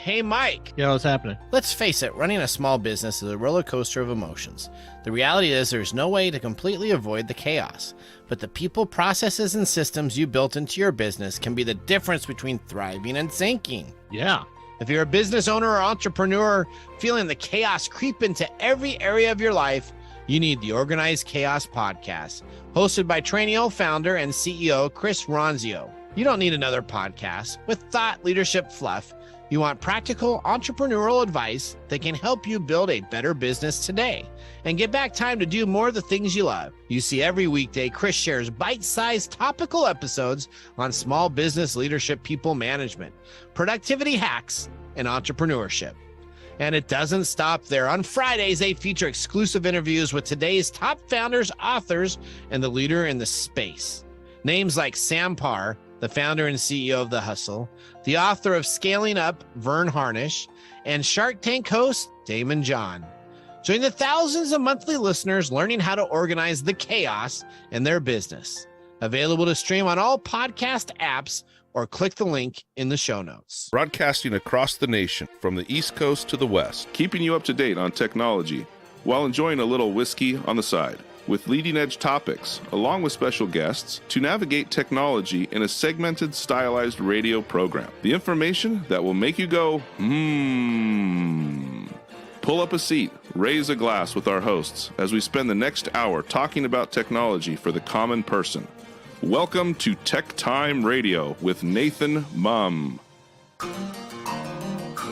Hey, Mike. Yeah, what's happening? Let's face it, running a small business is a roller coaster of emotions. The reality is there's no way to completely avoid the chaos, but the people, processes, and systems you built into your business can be the difference between thriving and sinking. Yeah. If you're a business owner or entrepreneur feeling the chaos creep into every area of your life, you need the Organized Chaos Podcast, hosted by Trainio founder and CEO Chris Ronzio. You don't need another podcast with thought leadership fluff. You want practical entrepreneurial advice that can help you build a better business today and get back time to do more of the things you love. You see, every weekday, Chris shares bite-sized topical episodes on small business leadership, people management, productivity hacks, and entrepreneurship. And it doesn't stop there. On Fridays, they feature exclusive interviews with today's top founders, authors, and the leader in the space. Names like Sam Parr, the founder and CEO of The Hustle, the author of Scaling Up, Vern Harnish, and Shark Tank host, Damon John. Join the thousands of monthly listeners learning how to organize the chaos in their business. Available to stream on all podcast apps or click the link in the show notes. Broadcasting across the nation from the East Coast to the West, keeping you up to date on technology while enjoying a little whiskey on the side. With leading-edge topics, along with special guests, to navigate technology in a segmented, stylized radio program. The information that will make you go, Pull up a seat, raise a glass with our hosts as we spend the next hour talking about technology for the common person. Welcome to TechTime Radio with Nathan Mumm.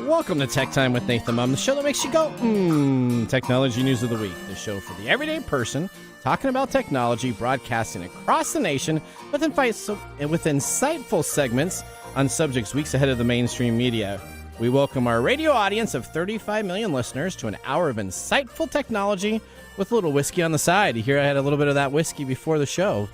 Welcome to Tech Time with Nathan Mumm, the show that makes you go, Technology News of the Week, the show for the everyday person talking about technology, broadcasting across the nation with insightful segments on subjects weeks ahead of the mainstream media. We welcome our radio audience of 35 million listeners to an hour of insightful technology with a little whiskey on the side. You hear I had a little bit of that whiskey before the show.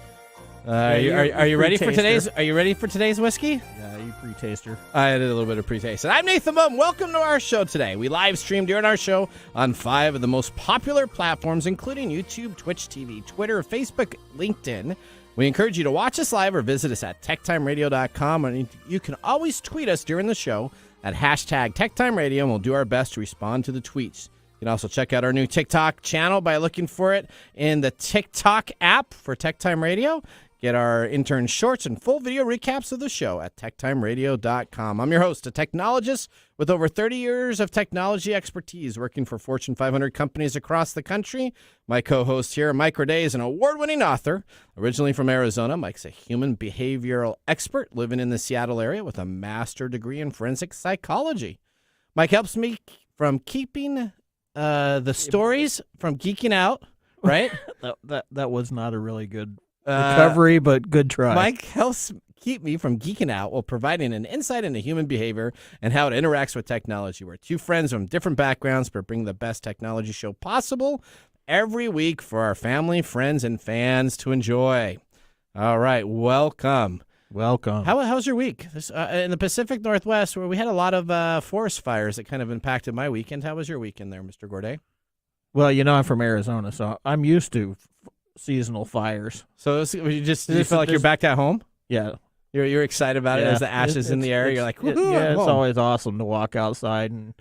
Are you ready for today's? Are you ready for today's whiskey? Yeah, you pre-taster. I did a little bit of pre-taste. And I'm Nathan Mumm. Welcome to our show today. We live stream during our show on 5 of the most popular platforms, including YouTube, Twitch TV, Twitter, Facebook, LinkedIn. We encourage you to watch us live or visit us at techtimeradio.com. And you can always tweet us during the show at hashtag TechTimeRadio, and we'll do our best to respond to the tweets. You can also check out our new TikTok channel by looking for it in the TikTok app for TechTime Radio. Get our intern shorts and full video recaps of the show at techtimeradio.com. I'm your host, a technologist with over 30 years of technology expertise working for Fortune 500 companies across the country. My co-host here, Mike Roday, is an award-winning author. Originally from Arizona, Mike's a human behavioral expert living in the Seattle area with a master's degree in forensic psychology. Mike helps me from keeping the stories from geeking out, right? that was not a really good recovery, but good try. Mike helps keep me from geeking out while providing an insight into human behavior and how it interacts with technology. We're two friends from different backgrounds, but bring the best technology show possible every week for our family, friends, and fans to enjoy. All right, welcome. How's your week? In the Pacific Northwest, where we had a lot of forest fires that kind of impacted my weekend. How was your weekend there, Mr. Gorday? Well, I'm from Arizona, so I'm used to seasonal fires. So you feel like you're back at home? Yeah. You're excited about it as the ashes in the air. You're like, it's always awesome to walk outside and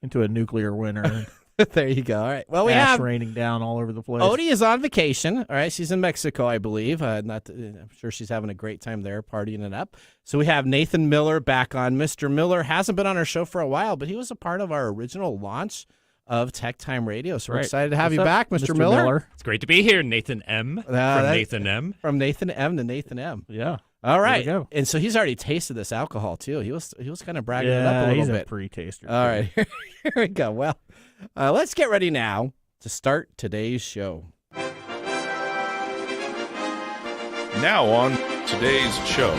into a nuclear winter. There you go. All right. Well, we ash have raining down all over the place. Odie is on vacation. All right. She's in Mexico, I believe. I'm sure she's having a great time there, partying it up. So we have Nathan Miller back on. Mr. Miller hasn't been on our show for a while, but he was a part of our original launch of Tech Time Radio. So we're excited to have you back, Mr. Miller. It's great to be here, Nathan M. From Nathan M. From Nathan M. to Nathan M. Yeah. All right. And so he's already tasted this alcohol, too. He was kind of bragging it up a little he's bit. A pre-taster. All right. Here we go. Well, let's get ready now to start today's show. Now on today's show.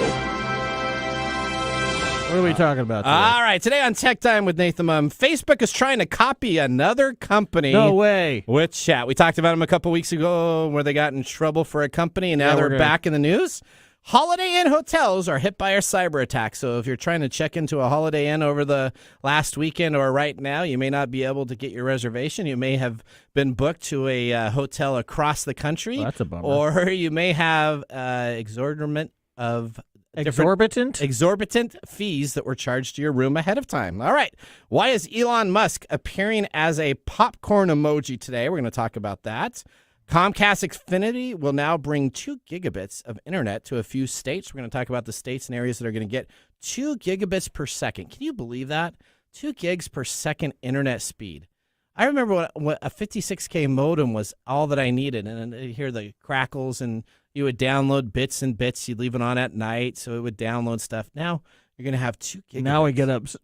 What are we talking about today? All right. Today on Tech Time with Nathan Mumm, Facebook is trying to copy another company. No way. With chat. We talked about them a couple weeks ago where they got in trouble for a company, and now they're back in the news. Holiday Inn hotels are hit by a cyber attack. So if you're trying to check into a Holiday Inn over the last weekend or right now, you may not be able to get your reservation. You may have been booked to a hotel across the country. Well, that's a bummer. Or you may have exorbitant of exorbitant fees that were charged to your room ahead of time. All right. Why is Elon Musk appearing as a popcorn emoji today? We're going to talk about that. Comcast Xfinity will now bring 2 gigabits of internet to a few states. We're going to talk about the states and areas that are going to get 2 gigabits per second. Can you believe that? 2 gigs per second internet speed. I remember when a 56K modem was all that I needed, and you hear the crackles, and you would download bits and bits. You'd leave it on at night, so it would download stuff. Now you're going to have 2 gigabits. Now we get upset.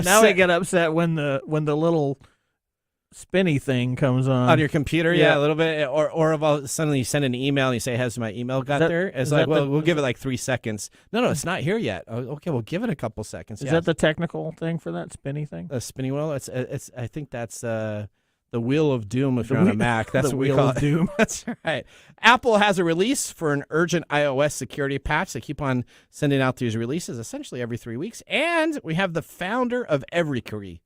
Now we get upset when the little spinny thing comes on your computer. Yeah, a little bit. Or if suddenly you send an email and you say, "Has my email got there?" It's like, we'll give it like 3 seconds. No, it's not here yet. Oh, okay, we'll give it a couple seconds. Is that the technical thing for that spinny thing? A spinny wheel. It's. I think that's the wheel of doom if you're on a Mac. That's what we call it. Doom. That's right. Apple has a release for an urgent iOS security patch. They keep on sending out these releases essentially every 3 weeks. And we have the founder of EveryKey,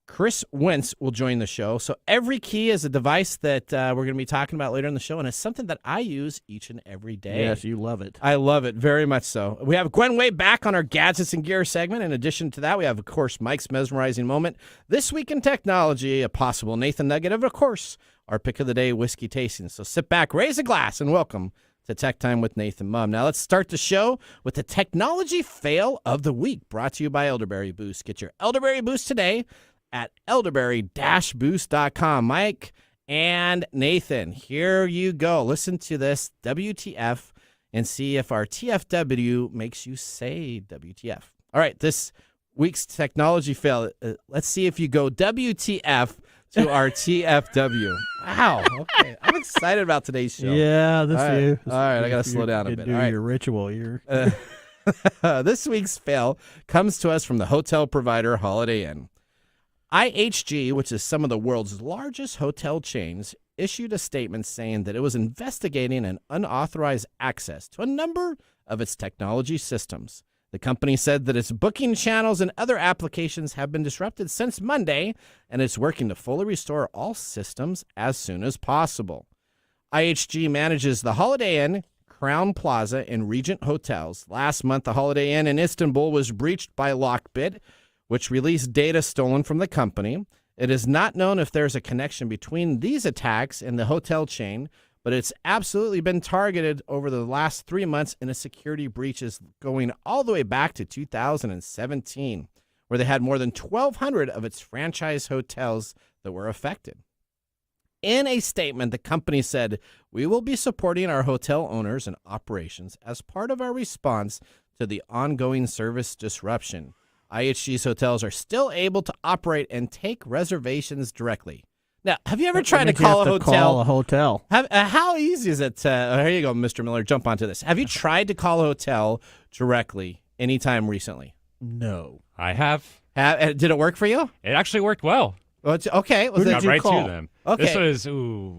Chris Wentz, will join the show. So EveryKey is a device that we're going to be talking about later in the show, and it's something that I use each and every day. Yes, you love it. I love it very much so. We have Gwen Way back on our Gadgets and Gear segment. In addition to that, we have, of course, Mike's mesmerizing moment. This week in technology, a possible Nathan nugget, of course, our pick of the day, whiskey tasting. So sit back, raise a glass, and welcome to Tech Time with Nathan Mumm. Now let's start the show with the technology fail of the week, brought to you by Elderberry Boost. Get your Elderberry Boost today at elderberry-boost.com. Mike and Nathan, here you go. Listen to this, WTF, and see if our TFW makes you say WTF. All right, this week's technology fail. Let's see if you go WTF to our TFW. Wow, okay. I'm excited about today's show. Yeah, this is. All right, I got to slow down a bit. Do all right. your ritual. This week's fail comes to us from the hotel provider Holiday Inn. IHG, which is some of the world's largest hotel chains, issued a statement saying that it was investigating an unauthorized access to a number of its technology systems. The company said that its booking channels and other applications have been disrupted since Monday, and it's working to fully restore all systems as soon as possible. IHG manages the Holiday Inn, Crown Plaza, and Regent hotels. Last month, the Holiday Inn in Istanbul was breached by Lockbit, which released data stolen from the company. It is not known if there's a connection between these attacks and the hotel chain, but it's absolutely been targeted over the last 3 months in a security breaches going all the way back to 2017, where they had more than 1,200 of its franchise hotels that were affected. In a statement, the company said, "We will be supporting our hotel owners and operations as part of our response to the ongoing service disruption. IHG's hotels are still able to operate and take reservations directly." Now, have you ever tried to call a hotel? How easy is it? Here you go, Mr. Miller. Jump onto this. Have you tried to call a hotel directly anytime recently? No. I have. Did it work for you? It actually worked well. Well, okay. Who did you call? To them. Okay. This was,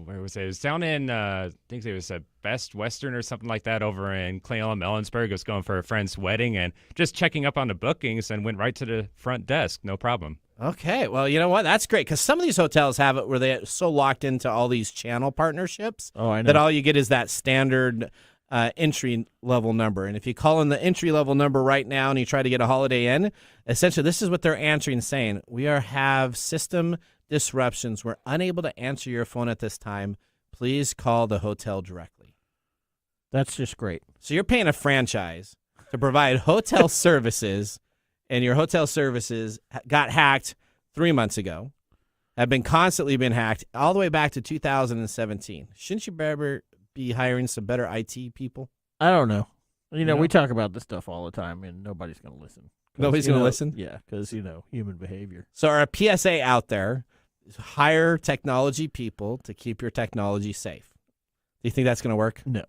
where was it? It was down in, I think it was Best Western or something like that over in Clayton, Ellensburg. I was going for a friend's wedding and just checking up on the bookings and went right to the front desk. No problem. Okay. Well, you know what? That's great because some of these hotels have it where they're so locked into all these channel partnerships that all you get is that standard entry-level number. And if you call in the entry-level number right now and you try to get a Holiday Inn, essentially this is what they're answering, saying, "We have system disruptions. We're unable to answer your phone at this time. Please call the hotel directly." That's just great. So you're paying a franchise to provide hotel services, and your hotel services got hacked 3 months ago, have been constantly been hacked all the way back to 2017. Shouldn't you better be hiring some better IT people? I don't know. You know, we talk about this stuff all the time, and nobody's going to listen. Nobody's going to listen? Yeah, because, human behavior. So our PSA out there is hire technology people to keep your technology safe. Do you think that's going to work? No.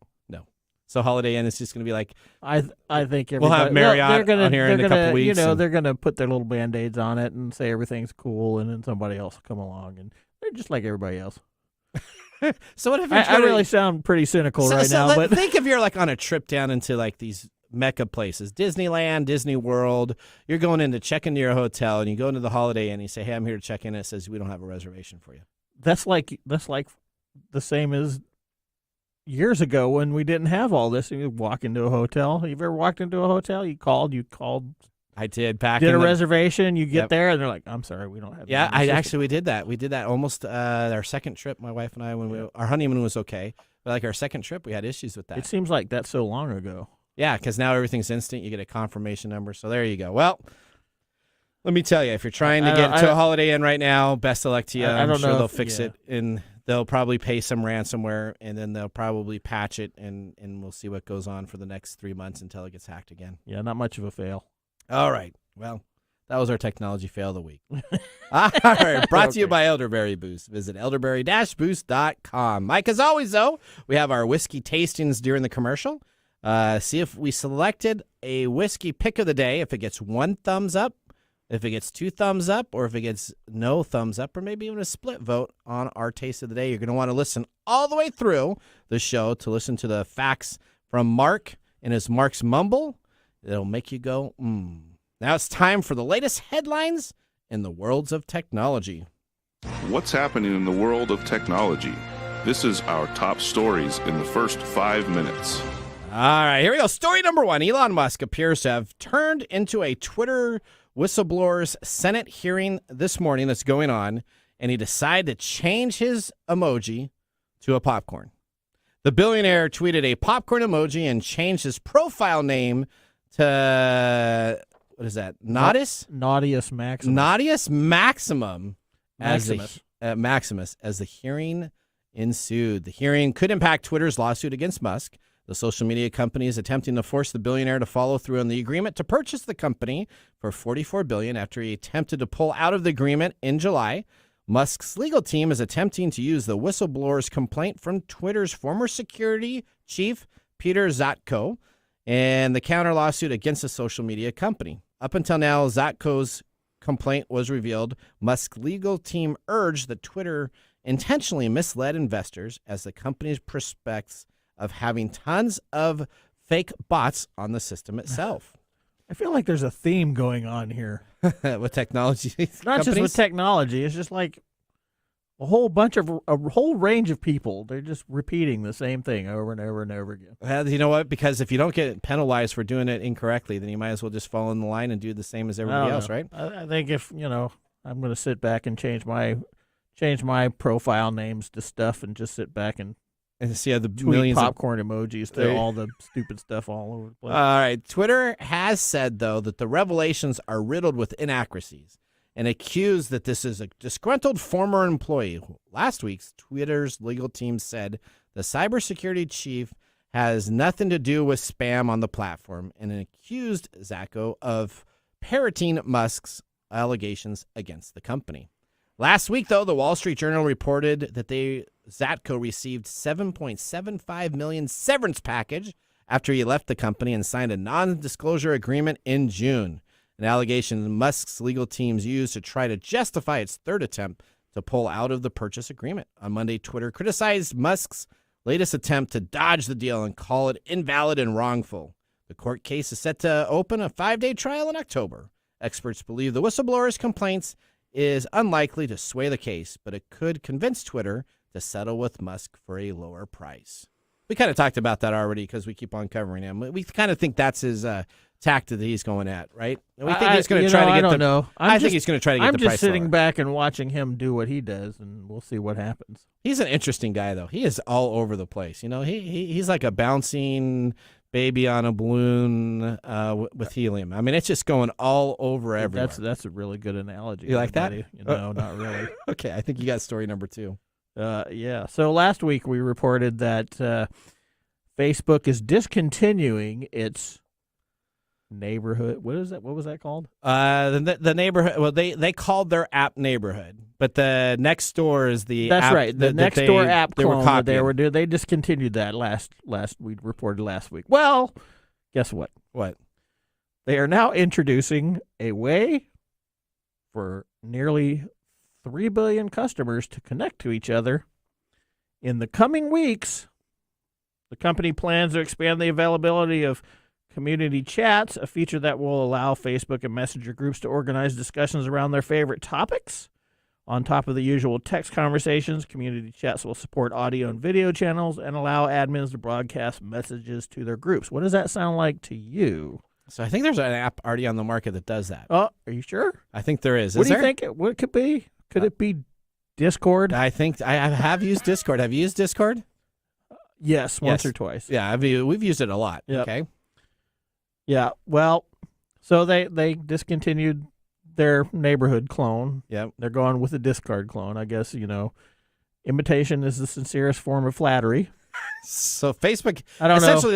So Holiday Inn is just going to be like, I think we'll have Marriott on here in a couple weeks. They're going to put their little Band-Aids on it and say everything's cool, and then somebody else will come along, and they're just like everybody else. So what if you're I really sound pretty cynical now, but think if you're like on a trip down into like these Mecca places, Disneyland, Disney World. You're going in to check into your hotel, and you go into the Holiday Inn, and you say, "Hey, I'm here to check in." And it says, "We don't have a reservation for you." That's like the same as years ago when we didn't have all this. You walk into a hotel. You ever walked into a hotel? You called. I did back Did in a the, reservation. You get Yep. there, and they're like, "I'm sorry, we don't have." Yeah, that in the system." we did that. We did that almost our second trip. My wife and I, when our honeymoon was okay, but like our second trip, we had issues with that. It seems like that's so long ago. Yeah, because now everything's instant. You get a confirmation number. So there you go. Well, let me tell you, if you're trying to get into a Holiday Inn right now, best of luck to you. I I'm don't sure know they'll if- fix yeah. it, and they'll probably pay some ransomware, and then they'll probably patch it, and we'll see what goes on for the next 3 months until it gets hacked again. Yeah, not much of a fail. All right. Well, that was our technology fail of the week. All right. Brought to you by Elderberry Boost. Visit elderberry-boost.com. Mike, as always, though, we have our whiskey tastings during the commercial. See if we selected a whiskey pick of the day, if it gets 1 thumbs up, if it gets 2 thumbs up, or if it gets no thumbs up, or maybe even a split vote on our taste of the day. You're going to want to listen all the way through the show to listen to the facts from Mark and his Mark's Mumble. It'll make you go, Now it's time for the latest headlines in the worlds of technology. What's happening in the world of technology? This is our top stories in the first 5 minutes. All right, here we go. Story number 1. Elon Musk appears to have turned into a Twitter whistleblower's Senate hearing this morning that's going on, and he decided to change his emoji to a popcorn. The billionaire tweeted a popcorn emoji and changed his profile name to, what is that, Naughtius Maximum Maximus as the hearing ensued. The hearing could impact Twitter's lawsuit against Musk. The social media company is attempting to force the billionaire to follow through on the agreement to purchase the company for $44 billion after he attempted to pull out of the agreement in July. Musk's legal team is attempting to use the whistleblower's complaint from Twitter's former security chief, Peter Zatko, and the counter lawsuit against the social media company. Up until now, Zatko's complaint was revealed. Musk's legal team urged that Twitter intentionally misled investors as the company's prospects of having tons of fake bots on the system itself. I feel like there's a theme going on here. With technology Not just with technology. It's just like a whole range of people. They're just repeating the same thing over and over and over again. Well, you know what? Because if you don't get penalized for doing it incorrectly, then you might as well just fall in the line and do the same as everybody else, right? I think if, I'm going to sit back and change my profile names to stuff and just sit back and see how the tweet millions popcorn emojis to all the stupid stuff all over the place. All right. Twitter has said, though, that the revelations are riddled with inaccuracies and accused that this is a disgruntled former employee. Last week, Twitter's legal team said the cybersecurity chief has nothing to do with spam on the platform and accused Zatko of parroting Musk's allegations against the company. Last week, though, the Wall Street Journal reported that Zatko received $7.75 million severance package after he left the company and signed a non-disclosure agreement in June, an allegation Musk's legal teams used to try to justify its third attempt to pull out of the purchase agreement. On Monday, Twitter criticized Musk's latest attempt to dodge the deal and call it invalid and wrongful. The court case is set to open a 5-day trial in October. Experts believe the whistleblower's complaints is unlikely to sway the case, but it could convince Twitter to settle with Musk for a lower price. We kind of talked about that already because we keep on covering him. We kind of think that's his tactic that he's going at, right? We think he's going to try to get I don't know. I think he's going to try to get the price I'm just sitting lower. back and watching him do what he does, and we'll see what happens. He's an interesting guy, though. He is all over the place. He's like a bouncing baby on a balloon with helium. I mean, it's just going all over everywhere. That's a really good analogy. You like that? No, not really. Okay, I think you got story number 2. Yeah. So last week we reported that Facebook is discontinuing its neighborhood. What is that? What was that called? The neighborhood. Well, they called their app Neighborhood, but the next door is the. That's app right. The next door app clone that they copying. were doing. They discontinued that last. We reported last week. Well, guess what? What? They are now introducing a way for nearly 3 billion customers to connect to each other. In the coming weeks, the company plans to expand the availability of community chats, a feature that will allow Facebook and Messenger groups to organize discussions around their favorite topics On top of the usual text conversations, community chats will support audio and video channels and allow admins to broadcast messages to their groups. What does that sound like to you? So I think there's an app already on the market that does that. Oh, are you sure? I think there is. What do you think? What could be? Could it be Discord? I think I have used Discord. Have you used Discord? Yes, once or twice. Yeah, we've used it a lot. Yep. Okay. Yeah, well, so they discontinued their neighborhood clone. Yep. They're going with the Discord clone. I guess, imitation is the sincerest form of flattery. So Facebook, I don't know. essentially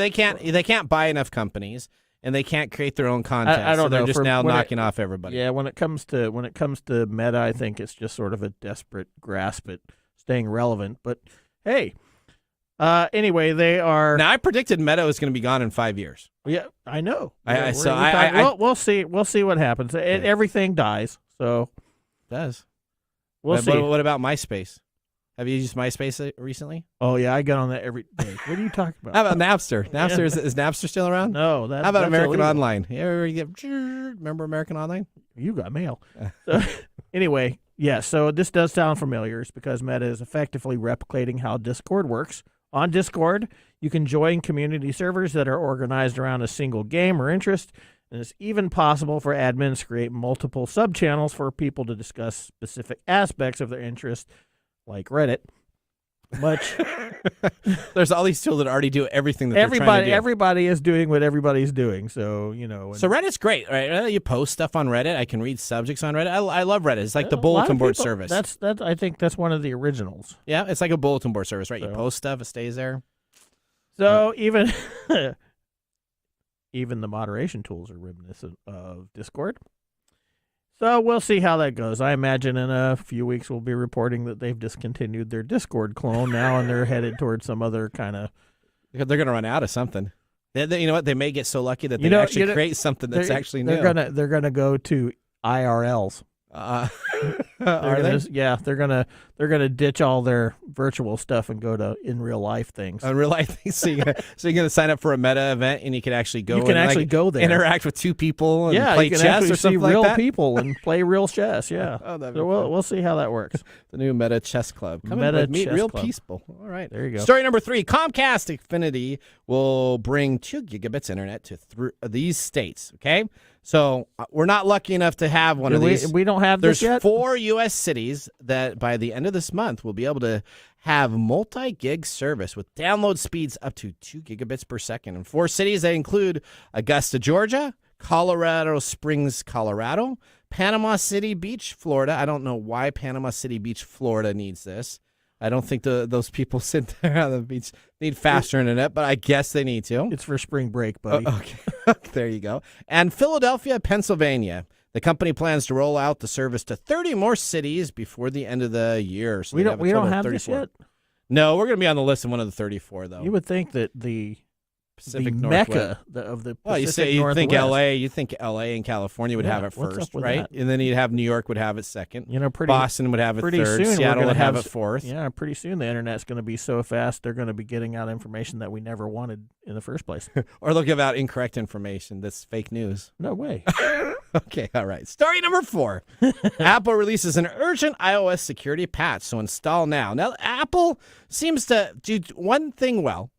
they can't buy enough companies and they can't create their own content. I don't so they're know. just now knocking off everybody. Yeah, when it comes to Meta, I think it's just sort of a desperate grasp at staying relevant. But hey, anyway, they are. Now I predicted Meta was going to be gone in 5 years. Yeah, I know. We'll see what happens. Everything dies, so it does. We'll see. What about MySpace? Have you used MySpace recently? Oh yeah, I get on that every day. What are you talking about? How about Napster? Napster is Napster still around? No, How about that's American illegal. Online? You ever remember American Online? You got mail. So, anyway, yeah. So this does sound familiar. It's because Meta is effectively replicating how Discord works. On Discord, you can join community servers that are organized around a single game or interest, and it's even possible for admins to create multiple sub-channels for people to discuss specific aspects of their interest, like Reddit. There's all these tools that already do everything that they're trying to do. Everybody is doing what everybody's doing, so, So Reddit's great, right? You post stuff on Reddit. I can read subjects on Reddit. I love Reddit. It's like the bulletin board service. I think that's one of the originals. Yeah, it's like a bulletin board service, right? So. You post stuff, it stays there. So even the moderation tools are reminiscent of Discord. So we'll see how that goes. I imagine in a few weeks we'll be reporting that they've discontinued their Discord clone now, and they're headed towards some other kind of. They're going to run out of something. You know what? They may get so lucky that they actually create something that's actually new. They're gonna go to IRLs. Are they? Yeah, they're gonna ditch all their virtual stuff and go to in real life things. Real life things. So you're gonna sign up for a Meta event and you can actually go. You can actually go there, interact with two people, and play you can chess or something like real that. people and play real chess. Yeah. So we'll see how that works. The new Meta Chess Club. Meet real people. All right, there you go. Story number 3: Comcast Xfinity will bring 2 gigabits internet to these states. Okay. So we're not lucky enough to have one of these. We don't have this yet? There's 4 U.S. cities that by the end of this month will be able to have multi-gig service with download speeds up to 2 gigabits per second. And 4 cities that include Augusta, Georgia, Colorado Springs, Colorado, Panama City Beach, Florida. I don't know why Panama City Beach, Florida needs this. I don't think those people sit there on the beach need faster internet, but I guess they need to. It's for spring break, buddy. Okay. There you go. And Philadelphia, Pennsylvania. The company plans to roll out the service to 30 more cities before the end of the year. So we don't have this yet? No, we're going to be on the list of one of the 34, though. You would think that the Pacific Northwest. Mecca of the Pacific Well, you think LA, you think LA and California would have it first, right? That? And then you'd have New York would have it second. Pretty Boston would have it pretty third. Soon Seattle would have it it fourth. Yeah, pretty soon the internet's going to be so fast they're going to be getting out information that we never wanted in the first place. Or they'll give out incorrect information that's fake news. No way. Okay, all right. Story number 4. Apple releases an urgent iOS security patch, so install now. Now, Apple seems to do one thing well.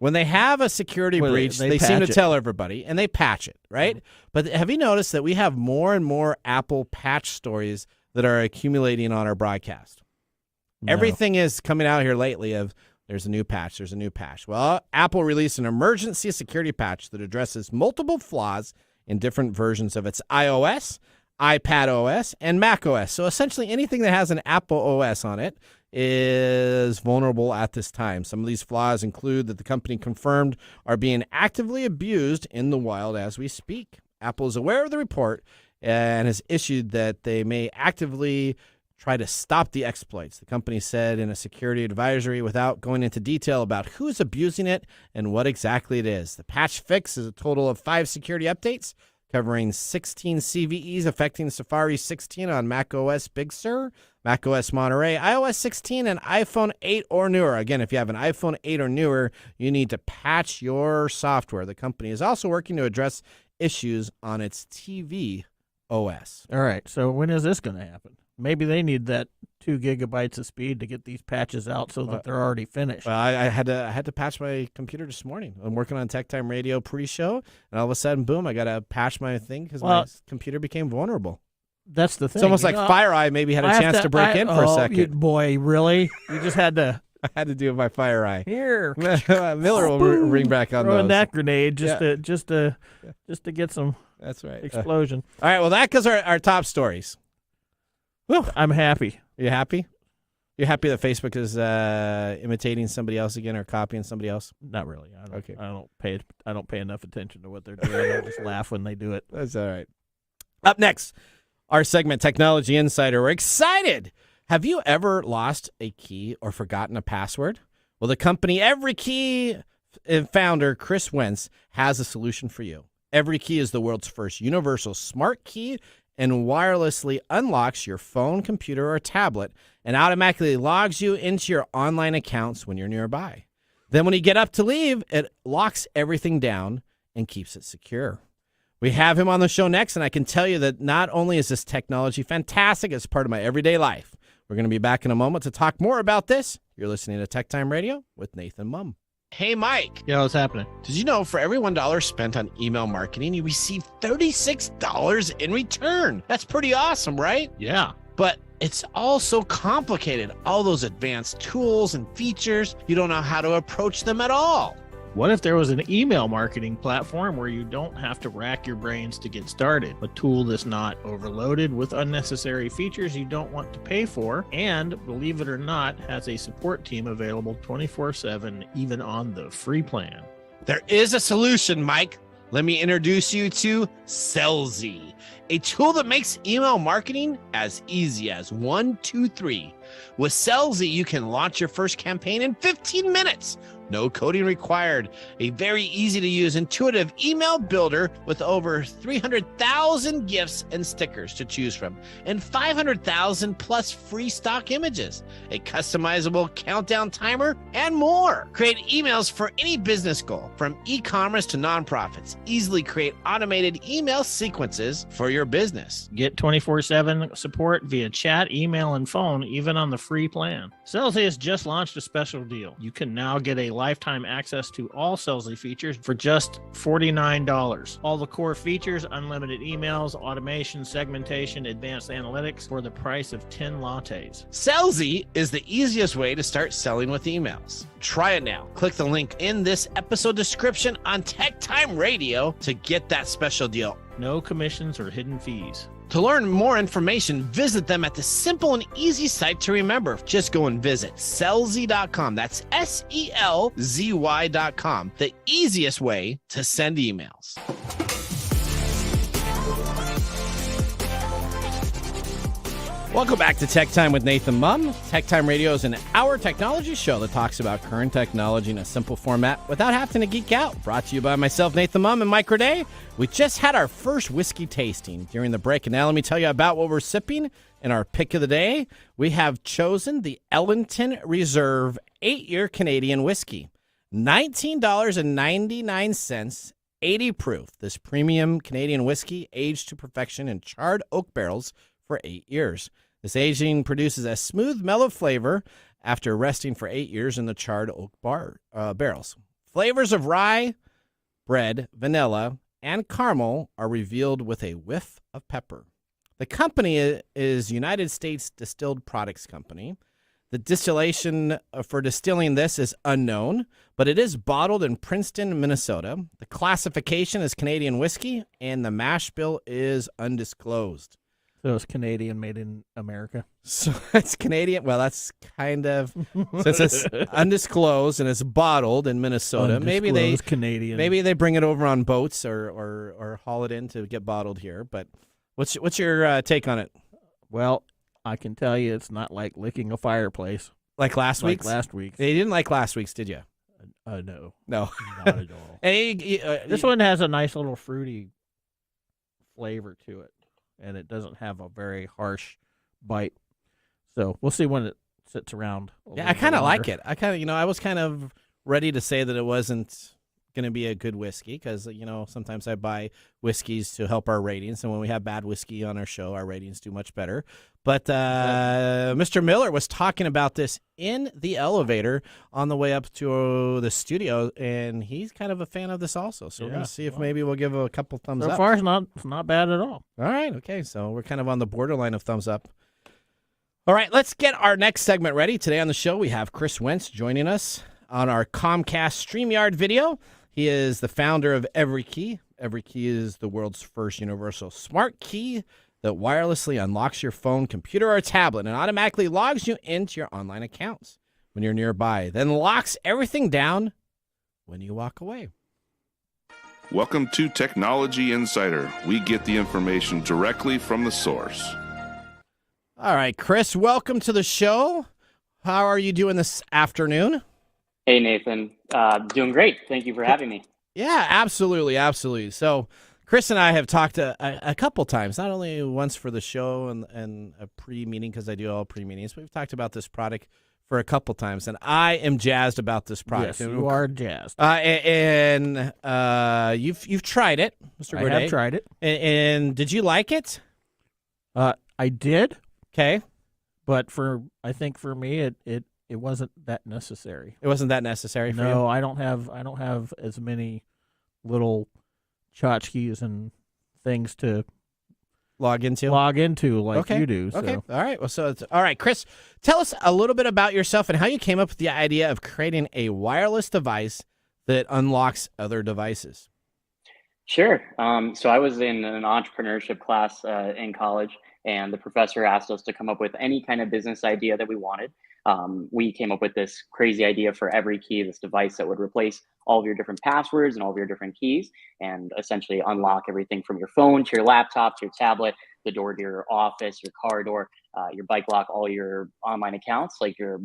When they have a security breach, they seem to tell everybody, and they patch it, right? Mm-hmm. But have you noticed that we have more and more Apple patch stories that are accumulating on our broadcast? No. Everything is coming out here lately of there's a new patch, there's a new patch. Well, Apple released an emergency security patch that addresses multiple flaws in different versions of its iOS, iPad OS, and Mac OS. So essentially anything that has an Apple OS on it is vulnerable at this time. Some of these flaws include that the company confirmed are being actively abused in the wild as we speak. Apple is aware of the report and has issued that they may actively try to stop the exploits. The company said in a security advisory without going into detail about who's abusing it and what exactly it is. The patch fix is a total of 5 security updates covering 16 CVEs affecting Safari 16 on macOS Big Sur, macOS Monterey, iOS 16, and iPhone 8 or newer. Again, if you have an iPhone 8 or newer, you need to patch your software. The company is also working to address issues on its TV OS. All right, so when is this going to happen? maybe they need that 2 gigabytes of speed to get these patches out so that they're already finished. Well, I had to patch my computer this morning. I'm working on TechTime Radio pre-show, and all of a sudden, boom! I got to patch my thing because my computer became vulnerable. That's the thing. It's almost like FireEye maybe had a chance to break in for a second. Boy, really? You just had to. I had to do it by FireEye. Here, Miller will ring back on throwing those. that grenade just to get some. That's right. Explosion. All right. Well, that goes our top stories. Whew. I'm happy. You happy? You're happy that Facebook is imitating somebody else again or copying somebody else? Not really. Okay. I don't pay enough attention to what they're doing. I just laugh when they do it. That's all right. Up next, our segment, Technology Insider. We're excited. Have you ever lost a key or forgotten a password? Well, the company Every Key founder, Chris Wentz, has a solution for you. Every Key is the world's first universal smart key and wirelessly unlocks your phone, computer, or tablet and automatically logs you into your online accounts when you're nearby. Then when you get up to leave, it locks everything down and keeps it secure. We have him on the show next, and I can tell you that not only is this technology fantastic, it's part of my everyday life. We're going to be back in a moment to talk more about this. You're listening to Tech Time Radio with Nathan Mumm. Hey, Mike. Yeah, what's happening? Did you know for every $1 spent on email marketing, you receive $36 in return? That's pretty awesome, right? Yeah. But it's all so complicated. All those advanced tools and features, you don't know how to approach them at all. What if there was an email marketing platform where you don't have to rack your brains to get started? A tool that's not overloaded with unnecessary features you don't want to pay for, and, believe it or not, has a support team available 24/7, even on the free plan. There is a solution, Mike. Let me introduce you to Sellzy, a tool that makes email marketing as easy as 1, 2, 3. With Sellzy, you can launch your first campaign in 15 minutes. No coding required. A very easy to use, intuitive email builder with over 300,000 gifts and stickers to choose from and 500,000 plus free stock images, a customizable countdown timer, and more. Create emails for any business goal, from e-commerce to nonprofits. Easily create automated email sequences for your business. Get 24/7 support via chat, email, and phone, even on the free plan. Sellzy has just launched a special deal. You can now get a lifetime access to all Sellzy features for just $49. All the core features, unlimited emails, automation, segmentation, advanced analytics for the price of 10 lattes. Sellzy is the easiest way to start selling with emails. Try it now. Click the link in this episode description on Tech Time Radio to get that special deal. No commissions or hidden fees. To learn more information, visit them at the simple and easy site to remember. Just go and visit Sellzy.com. That's SELZY.com. The easiest way to send emails. Welcome back to Tech Time with Nathan Mumm. Tech Time Radio is an hour technology show that talks about current technology in a simple format without having to geek out. Brought to you by myself, Nathan Mumm, and Mike Roday. We just had our first whiskey tasting during the break, and now let me tell you about what we're sipping. In our pick of the day, we have chosen the Ellington Reserve 8-year Canadian whiskey. $19.99, 80 proof. This premium Canadian whiskey aged to perfection in charred oak barrels for 8 years. This aging produces a smooth, mellow flavor after resting for 8 years in the charred oak barrels. Flavors of rye, bread, vanilla, and caramel are revealed with a whiff of pepper. The company is United States Distilled Products Company. The distillation for distilling this is unknown, but it is bottled in Princeton, Minnesota. The classification is Canadian whiskey, and the mash bill is undisclosed. So it's Canadian, made in America. So it's Canadian. Well, that's kind of, since it's undisclosed and it's bottled in Minnesota. Maybe they Canadian. Maybe they bring it over on boats or haul it in to get bottled here. But what's your take on it? Well, I can tell you, it's not like licking a fireplace. Like last week's. They didn't like last week's, did you? No, not at all. And this one has a nice little fruity flavor to it, and it doesn't have a very harsh bite. So we'll see when it sits around. Yeah, I kind of like it. I was kind of ready to say that it wasn't going to be a good whiskey because, sometimes I buy whiskeys to help our ratings. And when we have bad whiskey on our show, our ratings do much better. But Mr. Miller was talking about this in the elevator on the way up to the studio, and he's kind of a fan of this also. So we're going to see if maybe we'll give a couple thumbs up. So far, it's not bad at all. All right. Okay. So we're kind of on the borderline of thumbs up. All right. Let's get our next segment ready. Today on the show, we have Chris Wentz joining us on our Comcast StreamYard video. He is the founder of EveryKey. EveryKey is the world's first universal smart key that wirelessly unlocks your phone, computer, or tablet and automatically logs you into your online accounts when you're nearby, then locks everything down when you walk away. Welcome to Technology Insider. We get the information directly from the source. All right, Chris, welcome to the show. How are you doing this afternoon? Hey, Nathan. Doing great. Thank you for having me. Yeah, absolutely, absolutely. So Chris and I have talked a couple times, not only once for the show and a pre-meeting, because I do all pre-meetings, but we've talked about this product for a couple times, and I am jazzed about this product. Yes, you are jazzed. And you've tried it, Mr. Gourday. I have tried it. And did you like it? I did. Okay. But I think for me, it wasn't that necessary. It wasn't that necessary for you? No, I don't have as many little tchotchkes and things to log into like you do. So. Okay. All right. Well, all right, Chris, tell us a little bit about yourself and how you came up with the idea of creating a wireless device that unlocks other devices. Sure. So I was in an entrepreneurship class in college, and the professor asked us to come up with any kind of business idea that we wanted. We came up with this crazy idea for EveryKey, this device that would replace all of your different passwords and all of your different keys and essentially unlock everything from your phone to your laptop to your tablet, the door to your office, your car door, your bike lock, all your online accounts, like your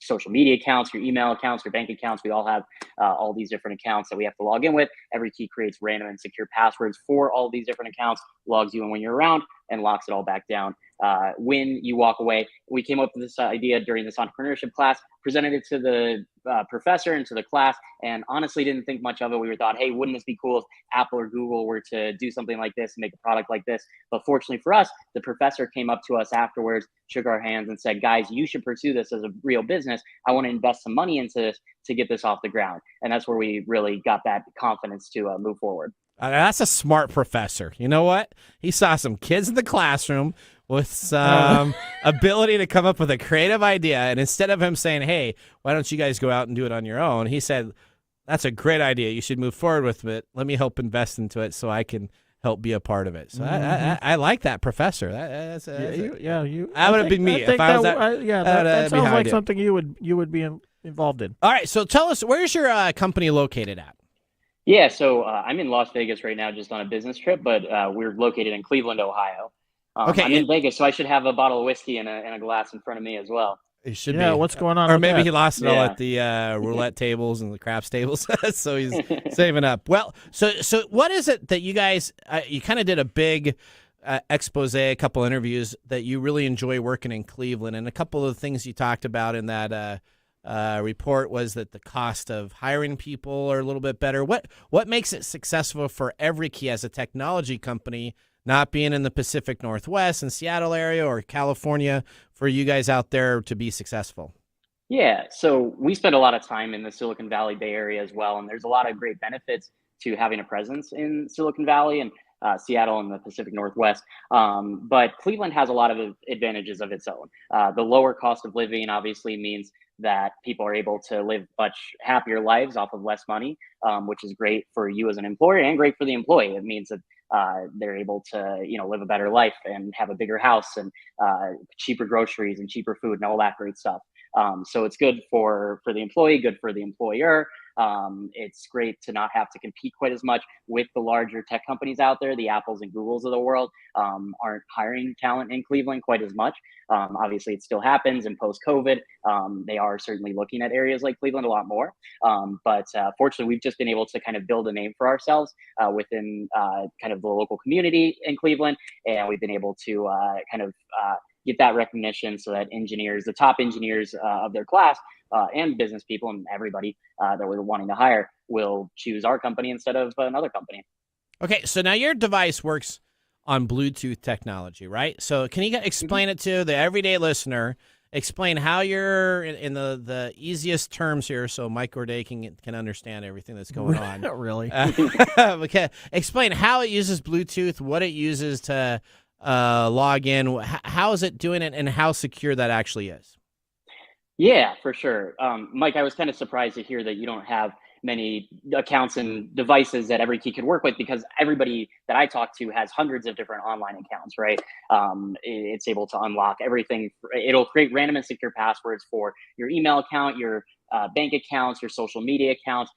social media accounts, your email accounts, your bank accounts. We all have all these different accounts that we have to log in with. EveryKey creates random and secure passwords for all these different accounts, logs you in when you're around, and locks it all back down when you walk away. We came up with this idea during this entrepreneurship class, presented it to the professor and to the class, and honestly didn't think much of it. We thought, hey, wouldn't this be cool if Apple or Google were to do something like this and make a product like this? But fortunately for us, the professor came up to us afterwards, shook our hands and said, guys, you should pursue this as a real business. I want to invest some money into this to get this off the ground. And that's where we really got that confidence to move forward. That's a smart professor. You know what? He saw some kids in the classroom with some ability to come up with a creative idea. And instead of him saying, hey, why don't you guys go out and do it on your own? He said, that's a great idea. You should move forward with it. Let me help invest into it so I can help be a part of it. So I like that professor. That would have been me if I was that. That sounds like something you would be involved in. All right. So tell us, where's your company located at? Yeah, so I'm in Las Vegas right now just on a business trip, but we're located in Cleveland, Ohio. Okay, I'm in Vegas, so I should have a bottle of whiskey and a glass in front of me as well. It should be. Yeah, what's going on? Or maybe he lost it all at the roulette tables and the craps tables, so he's saving up. Well, so what is it that you guys, you kind of did a big expose, a couple interviews that you really enjoy working in Cleveland, and a couple of the things you talked about in that report was that the cost of hiring people are a little bit better. What makes it successful for EveryKey as a technology company, not being in the Pacific Northwest and Seattle area or California, for you guys out there to be successful? Yeah, so we spend a lot of time in the Silicon Valley Bay Area as well, and there's a lot of great benefits to having a presence in Silicon Valley and Seattle and the Pacific Northwest. But Cleveland has a lot of advantages of its own. The lower cost of living obviously means that people are able to live much happier lives off of less money, which is great for you as an employer and great for the employee. It means that they're able to, live a better life and have a bigger house and cheaper groceries and cheaper food and all that great stuff. So it's good for the employee, good for the employer. It's great to not have to compete quite as much with the larger tech companies out there. The Apples and Googles of the world aren't hiring talent in Cleveland quite as much. Obviously, it still happens, and post-COVID, they are certainly looking at areas like Cleveland a lot more. But fortunately, we've just been able to kind of build a name for ourselves within kind of the local community in Cleveland, and we've been able to get that recognition so that engineers, the top engineers of their class, and business people and everybody that we're wanting to hire will choose our company instead of another company. Okay, so now your device works on Bluetooth technology, right? So can you explain it to the everyday listener? Explain how you're in the easiest terms here, so Mike Gorday can understand everything that's going on. Not really. Okay, explain how it uses Bluetooth, what it uses to log in. How is it doing it, and how secure that actually is? Yeah, for sure. Mike, I was kind of surprised to hear that you don't have many accounts and devices that EveryKey could work with, because everybody that I talk to has hundreds of different online accounts, right? It's able to unlock everything. It'll create random and secure passwords for your email account, your bank accounts, your social media accounts,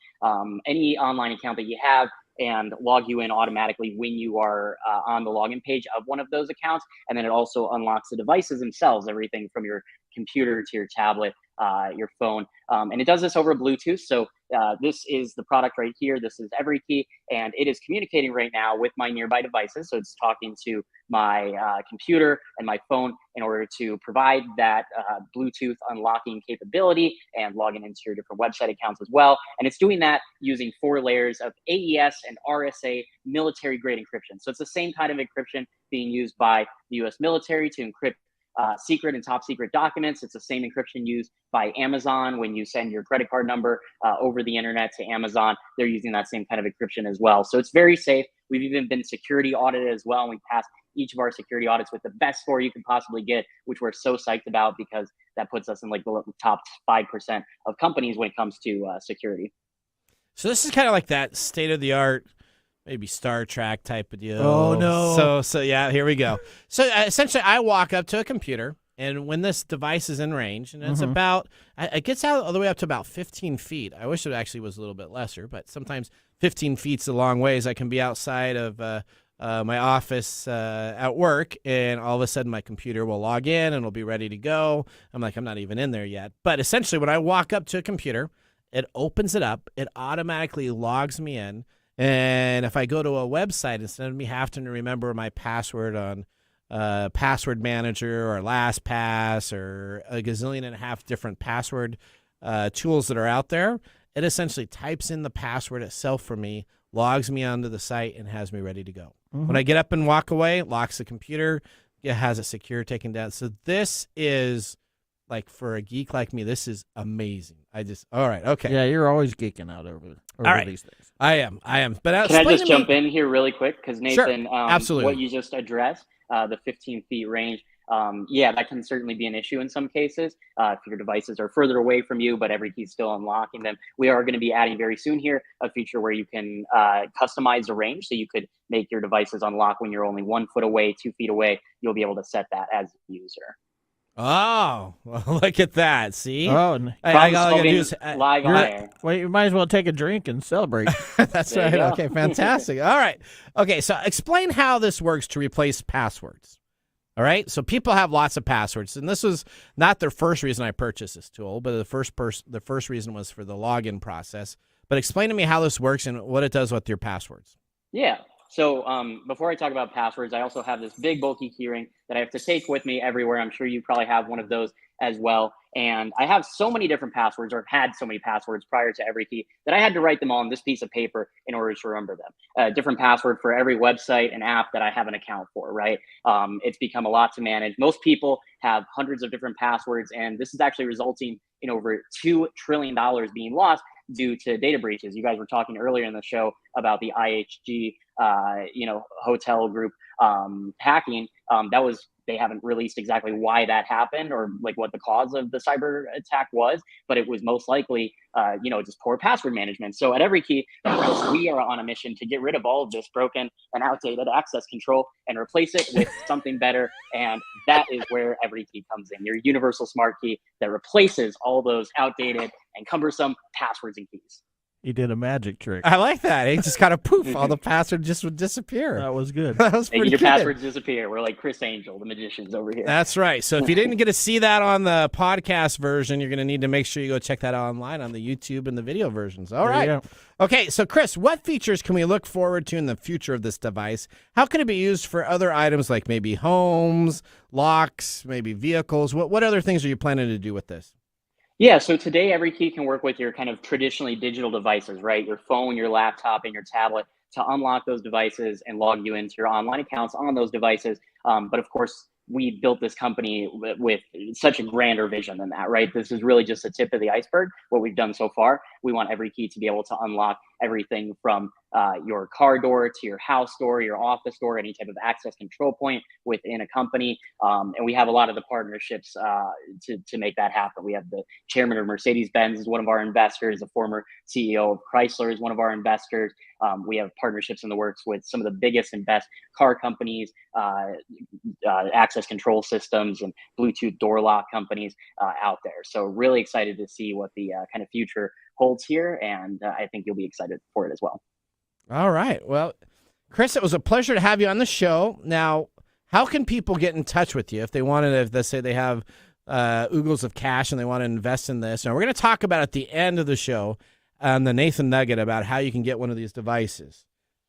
any online account that you have, and log you in automatically when you are on the login page of one of those accounts. And then it also unlocks the devices themselves, everything from your computer to your tablet, your phone. And it does this over Bluetooth. So this is the product right here. This is EveryKey, and it is communicating right now with my nearby devices. So it's talking to my computer and my phone in order to provide that Bluetooth unlocking capability and logging into your different website accounts as well. And it's doing that using 4 layers of AES and RSA military grade encryption. So it's the same kind of encryption being used by the US military to encrypt secret and top secret documents. It's the same encryption used by Amazon when you send your credit card number over the internet to Amazon. They're using that same kind of encryption as well. So it's very safe. We've even been security audited as well. And we passed each of our security audits with the best score you could possibly get, which we're so psyched about, because that puts us in like the top 5% of companies when it comes to security. So this is kind of like that state-of-the-art, maybe Star Trek type of deal. Oh, no. So yeah, here we go. So essentially, I walk up to a computer, and when this device is in range, and it's about, it gets out all the way up to about 15 feet. I wish it actually was a little bit lesser, but sometimes 15 feet's a long ways. I can be outside of my office at work, and all of a sudden my computer will log in and it'll be ready to go. I'm like, I'm not even in there yet. But essentially, when I walk up to a computer, it opens it up. It automatically logs me in. And if I go to a website, instead of me having to remember my password on Password Manager or LastPass or a gazillion and a half different password tools that are out there, it essentially types in the password itself for me, logs me onto the site, and has me ready to go. When I get up and walk away, it locks the computer, it has it secure, taken down. So this is, like, for a geek like me, this is amazing. All right, okay. Yeah, you're always geeking out over these things. I am. But can I just jump in here really quick? Because Nathan, sure, absolutely. What you just addressed, the 15 feet range, yeah, that can certainly be an issue in some cases. If your devices are further away from you, but EveryKey's still unlocking them. We are going to be adding very soon here a feature where you can customize the range. So you could make your devices unlock when you're only 1 foot away, 2 feet away. You'll be able to set that as a user. Oh, well, look at that. See? Oh, I gotta do is, live on air. Well, you might as well take a drink and celebrate. That's right. Okay, fantastic. All right. Okay, so explain how this works to replace passwords. All right? So people have lots of passwords, and this was not the first reason I purchased this tool, but the first reason was for the login process. But explain to me how this works and what it does with your passwords. Yeah. So before I talk about passwords, I also have this big bulky keyring that I have to take with me everywhere. I'm sure you probably have one of those as well. And I have so many different passwords, or had so many passwords prior to EveryKey, that I had to write them all on this piece of paper in order to remember them. Different password for every website and app that I have an account for, right? It's become a lot to manage. Most people have hundreds of different passwords, and this is actually resulting in over $2 trillion being lost due to data breaches. You guys were talking earlier in the show about the IHG, hotel group hacking. They haven't released exactly why that happened or like what the cause of the cyber attack was, but it was most likely, just poor password management. So at EveryKey, we are on a mission to get rid of all of this broken and outdated access control and replace it with something better. And that is where EveryKey comes in, your universal smart key that replaces all those outdated and cumbersome passwords and keys. He did a magic trick. I like that. He just kind of poof, all the passwords just would disappear. That was good. That was pretty your good. passwords disappear. We're like Chris Angel, the magicians over here. That's right. So if you didn't get to see that on the podcast version, you're going to need to make sure you go check that out online on the YouTube and the video versions. All right. Okay, so Chris, what features can we look forward to in the future of this device? How can it be used for other items like maybe homes, locks, maybe vehicles? What other things are you planning to do with this? Yeah, so today every key can work with your kind of traditionally digital devices, right? Your phone, your laptop, and your tablet to unlock those devices and log you into your online accounts on those devices. But of course, we built this company with such a grander vision than that, right? This is really just the tip of the iceberg, what we've done so far. We want every key to be able to unlock everything from your car door to your house door, your office door, any type of access control point within a company. And we have a lot of the partnerships to make that happen. We have the chairman of Mercedes-Benz is one of our investors. The former CEO of Chrysler is one of our investors. We have partnerships in the works with some of the biggest and best car companies, access control systems, and Bluetooth door lock companies out there. So really excited to see what the kind of future holds here, and I think you'll be excited for it as well. All right. Well, Chris, it was a pleasure to have you on the show. Now, how can people get in touch with you if they wanted, if let's say they have oogles of cash and they want to invest in this? Now, we're going to talk about at the end of the show on the Nathan Nugget about how you can get one of these devices.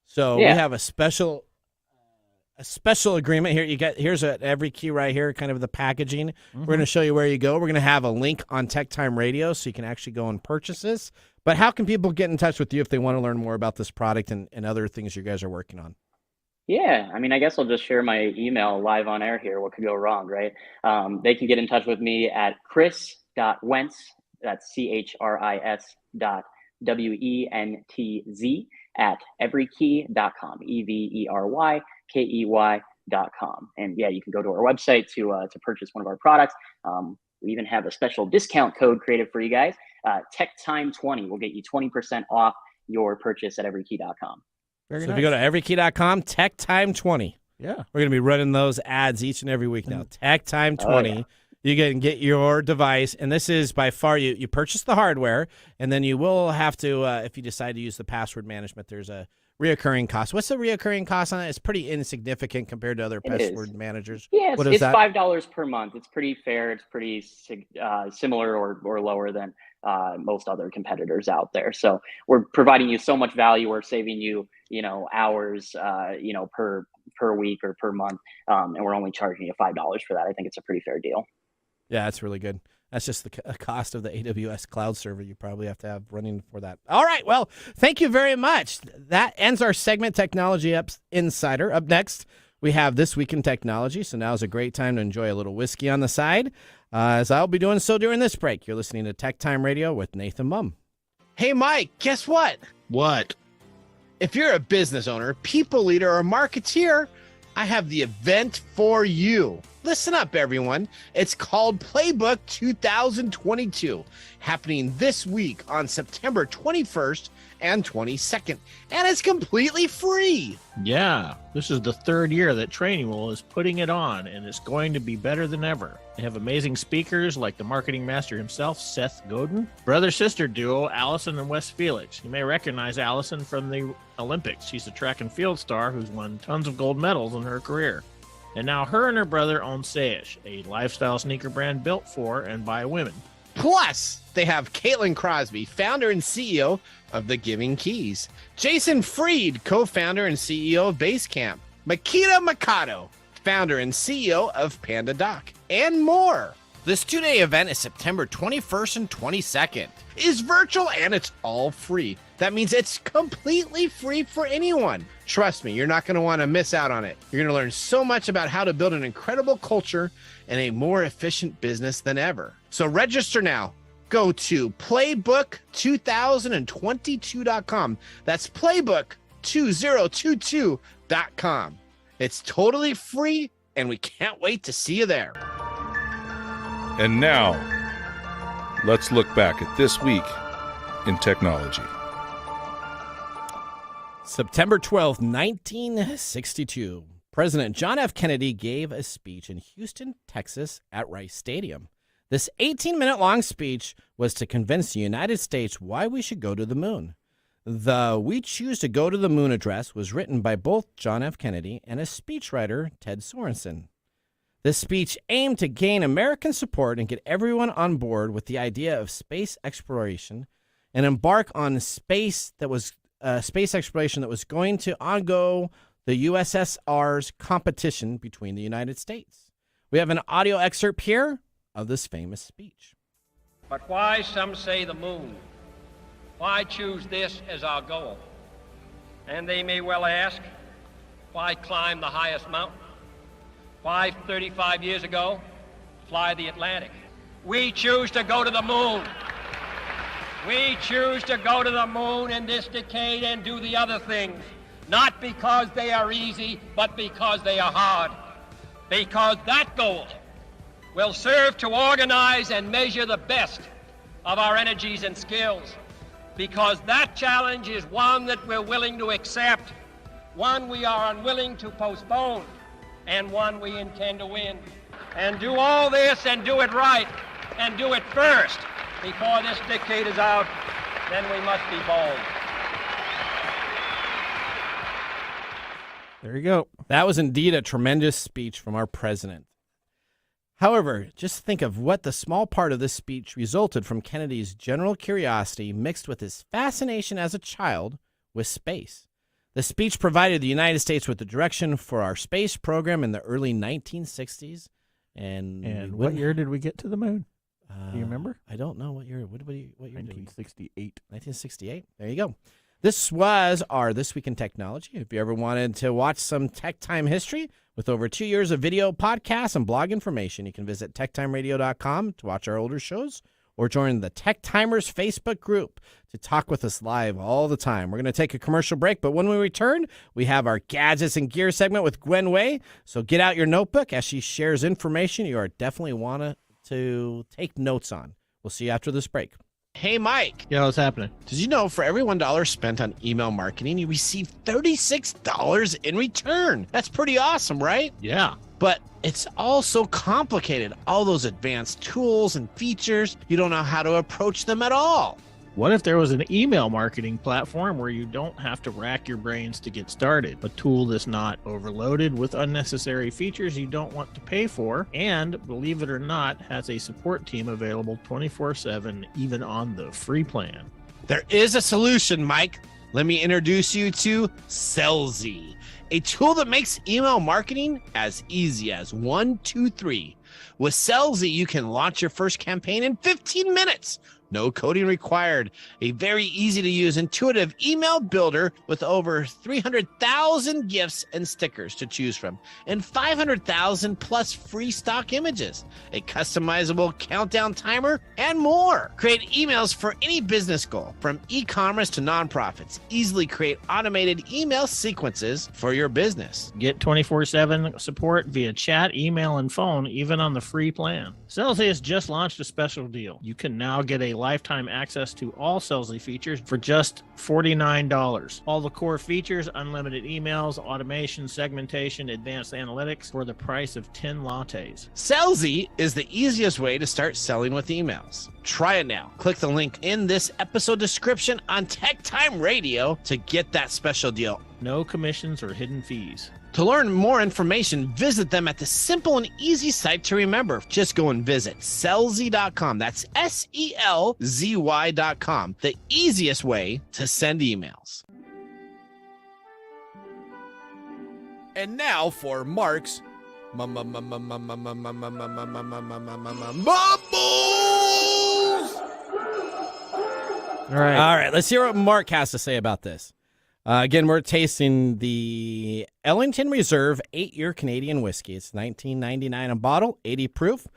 So we have a special agreement here. Here's every key right here, kind of the packaging. Mm-hmm. We're going to show you where you go. We're going to have a link on TechTime Radio so you can actually go and purchase this. But how can people get in touch with you if they want to learn more about this product and other things you guys are working on? Yeah, I mean, I guess I'll just share my email live on air here. What could go wrong, right? They can get in touch with me at chris.wentz, that's chris.wentz at everykey.com, everykey.com. And yeah, you can go to our website to purchase one of our products. We even have a special discount code created for you guys. TechTime20 will get you 20% off your purchase at everykey.com. So if you go to everykey.com, TechTime20. Yeah. We're going to be running those ads each and every week now. TechTime20. You can get your device, and this is by far, you purchase the hardware, and then you will have to, if you decide to use the password management, there's a reoccurring cost. What's the reoccurring cost on it? It's pretty insignificant compared to other password managers. Yeah, it's $5 per month. It's pretty fair. It's pretty similar or lower than most other competitors out there. So we're providing you so much value. We're saving you, hours, per week or per month, and we're only charging you $5 for that. I think it's a pretty fair deal. Yeah, that's really good. That's just the cost of the AWS cloud server you probably have to have running for that. All right, well, thank you very much. That ends our segment, Technology Insider. Up next, we have This Week in Technology, so now is a great time to enjoy a little whiskey on the side, as I'll be doing so during this break. You're listening to Tech Time Radio with Nathan Mumm. Hey, Mike, guess what? What? If you're a business owner, people leader, or marketeer, I have the event for you. Listen up, everyone. It's called Playbook 2022, happening this week on September 21st and 22nd, and it's completely free. Yeah, this is the third year that Training Wheel is putting it on, and it's going to be better than ever. They have amazing speakers like the marketing master himself, Seth Godin, brother-sister duo, Allison and Wes Felix. You may recognize Allison from the Olympics. She's a track and field star who's won tons of gold medals in her career. And now her and her brother own Sayish, a lifestyle sneaker brand built for and by women. Plus, they have Caitlin Crosby, founder and CEO of The Giving Keys, Jason Fried, co-founder and CEO of Basecamp, Makita Mikado, founder and CEO of Panda Doc, and more. This two-day event is September 21st and 22nd. It's virtual and it's all free. That means it's completely free for anyone. Trust me, you're not going to want to miss out on it. You're going to learn so much about how to build an incredible culture and a more efficient business than ever. So register now. Go to playbook2022.com. That's playbook2022.com. It's totally free, and we can't wait to see you there. And now, let's look back at this week in technology. September 12th, 1962. President John F. Kennedy gave a speech in Houston, Texas at Rice Stadium. This 18-minute-long speech was to convince the United States why we should go to the moon. The We Choose to Go to the Moon address was written by both John F. Kennedy and a speechwriter, Ted Sorensen. This speech aimed to gain American support and get everyone on board with the idea of space exploration and embark on space exploration that was going to undergo the USSR's competition between the United States. We have an audio excerpt here of this famous speech. But why, some say, the moon? Why choose this as our goal? And they may well ask, why climb the highest mountain? Why, 35 years ago, fly the Atlantic? We choose to go to the moon. We choose to go to the moon in this decade and do the other things, not because they are easy, but because they are hard. Because that goal will serve to organize and measure the best of our energies and skills. Because that challenge is one that we're willing to accept, one we are unwilling to postpone, and one we intend to win. And do all this and do it right, and do it first before this decade is out, then we must be bold. There you go. That was indeed a tremendous speech from our president. However, just think of what the small part of this speech resulted from Kennedy's general curiosity mixed with his fascination as a child with space. The speech provided the United States with the direction for our space program in the early 1960s. And what year did we get to the moon? Do you remember? I don't know what year. What year? 1968. 1968. There you go. This was our This Week in Technology. If you ever wanted to watch some Tech Time history with over 2 years of video podcasts and blog information, you can visit techtimeradio.com to watch our older shows or join the Tech Timers Facebook group to talk with us live all the time. We're going to take a commercial break, but when we return, we have our Gadgets and Gear segment with Gwen Way. So get out your notebook as she shares information you are definitely want to take notes on. We'll see you after this break. Hey, Mike. Yeah, what's happening? Did you know for every $1 spent on email marketing, you receive $36 in return? That's pretty awesome, right? Yeah. But it's all so complicated. All those advanced tools and features, you don't know how to approach them at all. What if there was an email marketing platform where you don't have to rack your brains to get started? A tool that's not overloaded with unnecessary features you don't want to pay for, and, believe it or not, has a support team available 24/7, even on the free plan. There is a solution, Mike. Let me introduce you to Sellzy, a tool that makes email marketing as easy as 1, 2, 3. With Sellzy, you can launch your first campaign in 15 minutes. No coding required. A very easy to use, intuitive email builder with over 300,000 gifts and stickers to choose from, and 500,000 plus free stock images, a customizable countdown timer, and more. Create emails for any business goal, from e-commerce to nonprofits. Easily create automated email sequences for your business. Get 24/7 support via chat, email, and phone, even on the free plan. Sellzy has just launched a special deal. You can now get a lifetime access to all Sellzy features for just $49. All the core features, unlimited emails, automation, segmentation, advanced analytics for the price of 10 lattes. Sellzy is the easiest way to start selling with emails. Try it now. Click the link in this episode description on Tech Time Radio to get that special deal. No commissions or hidden fees. To learn more information, visit them at the simple and easy site to remember. Just go and visit Sellzy.com. That's SELZY.com. The easiest way to send emails. And now for Mark's Mumbles. All right. All right, let's hear what Mark has to say about this. Again, we're tasting the Ellington Reserve 8-year Canadian whiskey. It's $19.99 a bottle, 80 proof.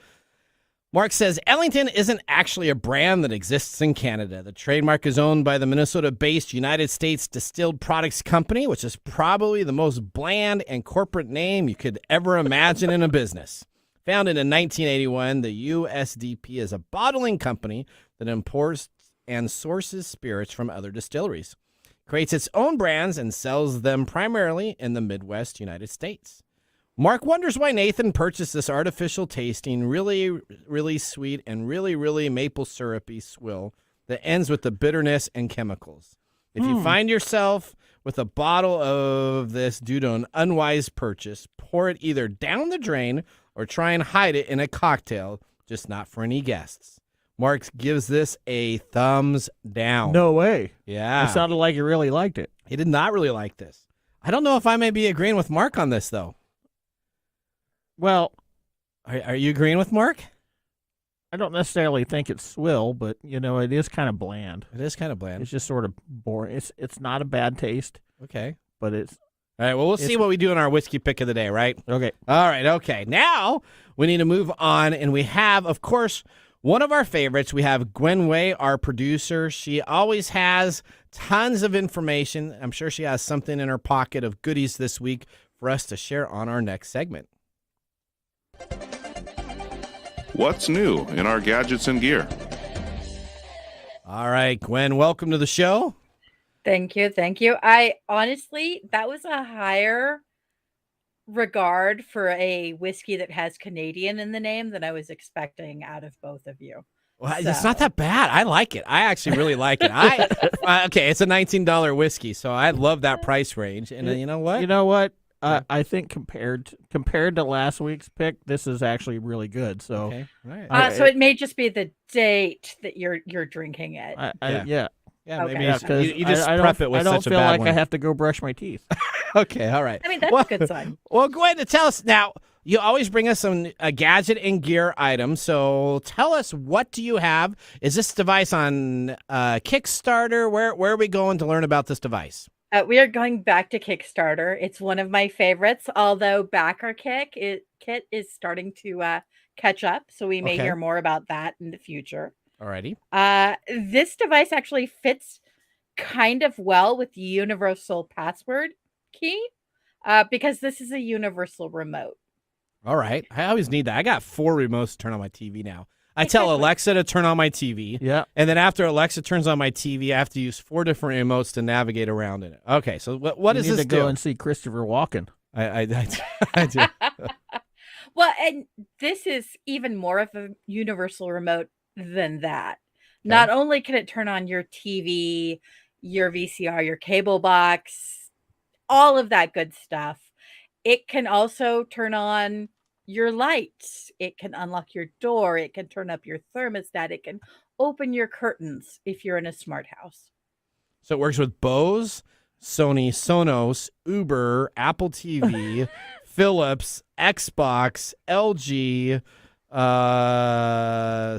Mark says Ellington isn't actually a brand that exists in Canada. The trademark is owned by the Minnesota-based United States Distilled Products Company, which is probably the most bland and corporate name you could ever imagine in a business. Founded in 1981, the USDP is a bottling company that imports and sources spirits from other distilleries, creates its own brands, and sells them primarily in the Midwest United States. Mark wonders why Nathan purchased this artificial tasting, really, really sweet and really, really maple syrupy swill that ends with the bitterness and chemicals. If you find yourself with a bottle of this due to an unwise purchase, pour it either down the drain or try and hide it in a cocktail, just not for any guests. Mark gives this a thumbs down. No way. Yeah. It sounded like you really liked it. He did not really like this. I don't know if I may be agreeing with Mark on this, though. Well, Are you agreeing with Mark? I don't necessarily think it's swill, but it is kind of bland. It is kind of bland. It's just sort of boring. It's not a bad taste, Okay. but it's All right, well, we'll see what we do in our whiskey pick of the day, right? okay. All right, okay. Now we need to move on, and we have, of course, one of our favorites. We have Gwen Way, our producer. She always has tons of information. I'm sure she has something in her pocket of goodies this week for us to share on our next segment. What's new in our gadgets and gear? All right, Gwen, welcome to the show. Thank you. Thank you. I honestly, that was a higher regard for a whiskey that has Canadian in the name than I was expecting out of both of you. Well, it's not that bad. I like it. I actually really like it. Okay, it's a $19 whiskey, so I love that price range. And you know what? You know what? I think compared to last week's pick, this is actually really good. So, Okay, all right. So it may just be the date that you're drinking it. Yeah. Yeah, Okay. maybe Yeah, you 'cause you just I prep don't, it with I don't such a feel bad like one. I have to go brush my teeth. Okay, all right. I mean, that's Well- a good sign. Well, Gwen, to tell us now, you always bring us a gadget and gear item. So tell us, what do you have? Is this device on Kickstarter? Where are we going to learn about this device? We are going back to Kickstarter. It's one of my favorites, although Backer Kit is starting to catch up. So we may Okay. hear more about that in the future. Alrighty. This device actually fits kind of well with the universal password key because this is a universal remote. All right. I always need that. I got 4 remotes to turn on my TV now. I tell Exactly. Alexa to turn on my TV. Yeah. And then after Alexa turns on my TV, I have to use 4 different remotes to navigate around in it. Okay, so what You does need this to go do? and see Christopher Walken. I do. Well, and this is even more of a universal remote than that. Not only can it turn on your TV, your VCR, your cable box, all of that good stuff, it can also turn on your lights. It can unlock your door. It can turn up your thermostat. It can open your curtains if you're in a smart house. So it works with Bose, Sony, Sonos, Uber, Apple TV, Philips, Xbox, LG,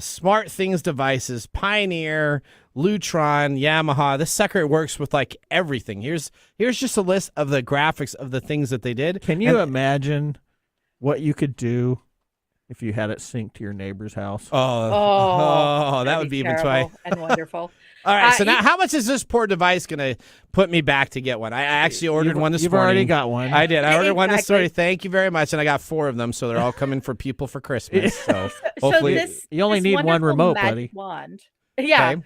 Smart Things devices, Pioneer, Lutron, Yamaha. This sucker works with like everything. Here's just a list of the graphics of the things that they did. Can you And- imagine what you could do if you had it synced to your neighbor's house? that that'd would be even twice. terrible and wonderful. All right, so Uh, now you- how much is this poor device going to put me back to get one? I actually ordered one this You've morning. already got one. I did. I ordered one this Exactly. morning. Thank you very much. And I got 4 of them, so they're all coming for people for Christmas. So So hopefully, this You only this need one wonderful remote, magic buddy. Wand. Yeah.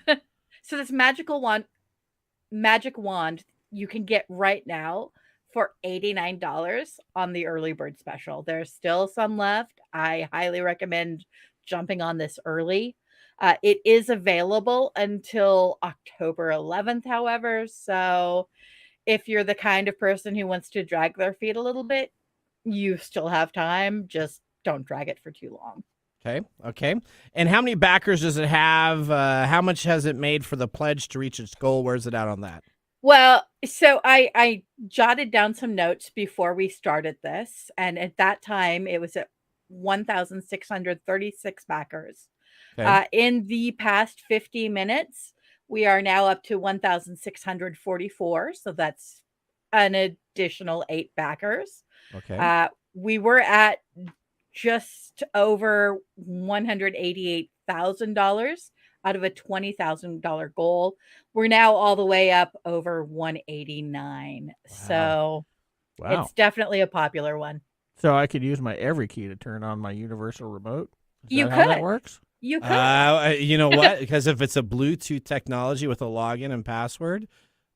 So this magic wand you can get right now for $89 on the early bird special. There's still some left. I highly recommend jumping on this early. It is available until October 11th, however. So if you're the kind of person who wants to drag their feet a little bit, you still have time. Just don't drag it for too long. Okay. And how many backers does it have? How much has it made for the pledge to reach its goal? Where's it at on that? Well, so I jotted down some notes before we started this, and at that time it was at 1,636 backers. Okay. In the past 50 minutes, we are now up to 1,644, so that's an additional 8 backers. Okay. We were at just over $188,000 out of a $20,000 goal. We're now all the way up over 189. So Wow. it's definitely a popular one. So I could use my Every Key to turn on my universal remote? Is You that how that could. works? You could. You know what? Because if it's a Bluetooth technology with a login and password,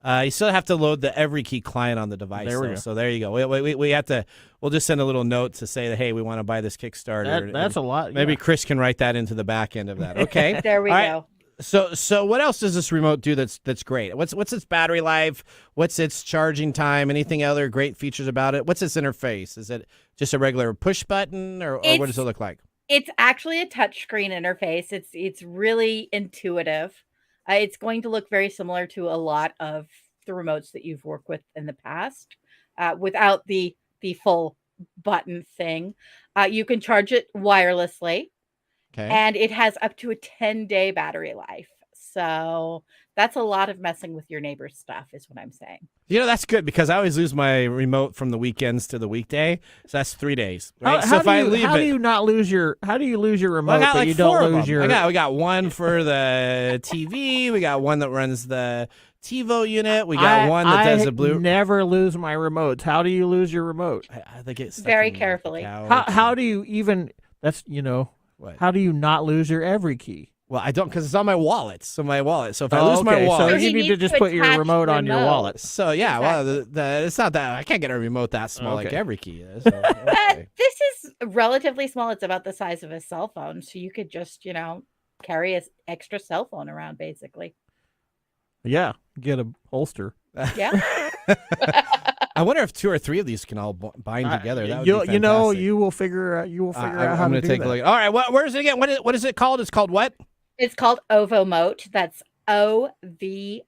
you still have to load the Every Key client on the device. There we though. go. So there you go. We have to. We'll just send a little note to say that, hey, we want to buy this Kickstarter. That's a lot. Maybe yeah. Chris can write that into the back end of that. Okay. There we All right. go. So what else does this remote do that's great? What's its battery life? What's its charging time? Anything other great features about it? What's its interface? Is it just a regular push button, or what does it look like? It's actually a touchscreen interface. It's really intuitive. It's going to look very similar to a lot of the remotes that you've worked with in the past, without the full button thing. You can charge it wirelessly. Okay. And it has up to a 10-day battery life. So that's a lot of messing with your neighbor's stuff, is what I'm saying. That's good because I always lose my remote from the weekends to the weekday. So that's 3 days. Right? How do you lose your remote, Well, but you don't lose your... We got one for the TV. We got one that runs the TiVo unit. We got one that does the blue. I never lose my remotes. How do you lose your remote? I think it's very carefully. How do you even... That's, What? How do you not lose your every key? Well, I don't because it's on my wallet. So if I lose my wallet, so you need to just put your remote on your wallet. So yeah, exactly. Well, it's not that I can't get a remote that small like every key is. So, This is relatively small. It's about the size of a cell phone, so you could just carry an extra cell phone around, basically. Yeah, get a holster. Yeah. I wonder if 2 or 3 of these can all bind together. That would be fantastic. You will figure out. You will figure out how I'm to going do to take a look. All right, where is it again? What is it called? It's called what? It's called Ovomote. That's OVOMOTE.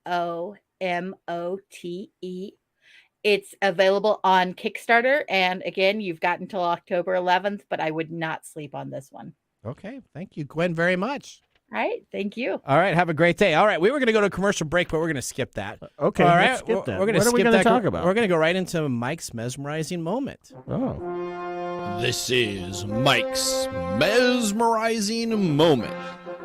It's available on Kickstarter, and again, you've got until October 11th. But I would not sleep on this one. Okay, thank you, Gwen, very much. All right, thank you. All right, have a great day. All right, we were going to go to a commercial break, but we're going to skip that. Okay, all right, let's skip that. We're going to What are we going to talk about? We're going to go right into Mike's mesmerizing moment. Oh. This is Mike's mesmerizing moment,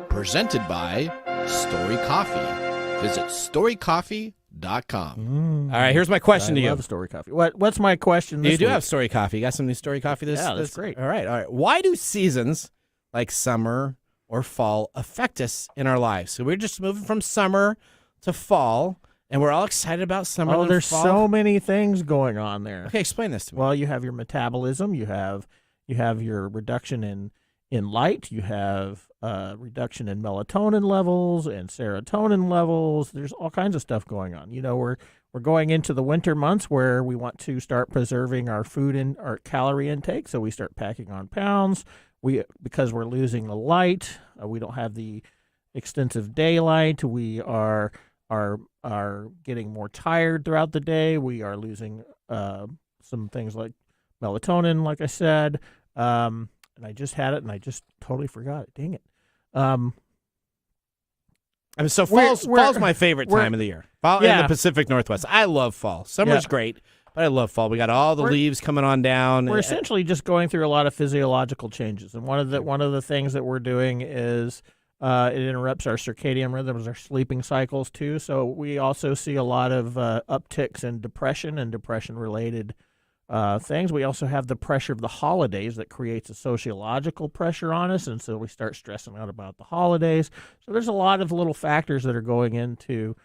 presented by Story Coffee. Visit storycoffee.com. All right, here's my question to you. I love Story Coffee. What's my question this You do week? have Story Coffee. You got some new Story Coffee this? Yeah, that's great. All right. Why do seasons like summer or fall affect us in our lives? So we're just moving from summer to fall, and we're all excited about summer. Oh, and there's fall. so many things going on there. Okay, explain this to me. Well, you have your metabolism. You have your reduction in light. You have reduction in melatonin levels and serotonin levels. There's all kinds of stuff going on. We're going into the winter months where we want to start preserving our food and our calorie intake, so we start packing on pounds. Because we're losing the light, we don't have the extensive daylight. We are getting more tired throughout the day. We are losing some things like melatonin, like I said. And I just had it, and I just totally forgot it. Dang it. So fall's my favorite time of the year. Fall in the Pacific Northwest. I love fall. Summer's great, but I love fall. We got all the leaves coming on down. We're essentially just going through a lot of physiological changes, and one of the things that we're doing is it interrupts our circadian rhythms, our sleeping cycles too. So we also see a lot of upticks in depression and depression-related things. We also have the pressure of the holidays that creates a sociological pressure on us, and so we start stressing out about the holidays. So there's a lot of little factors that are going into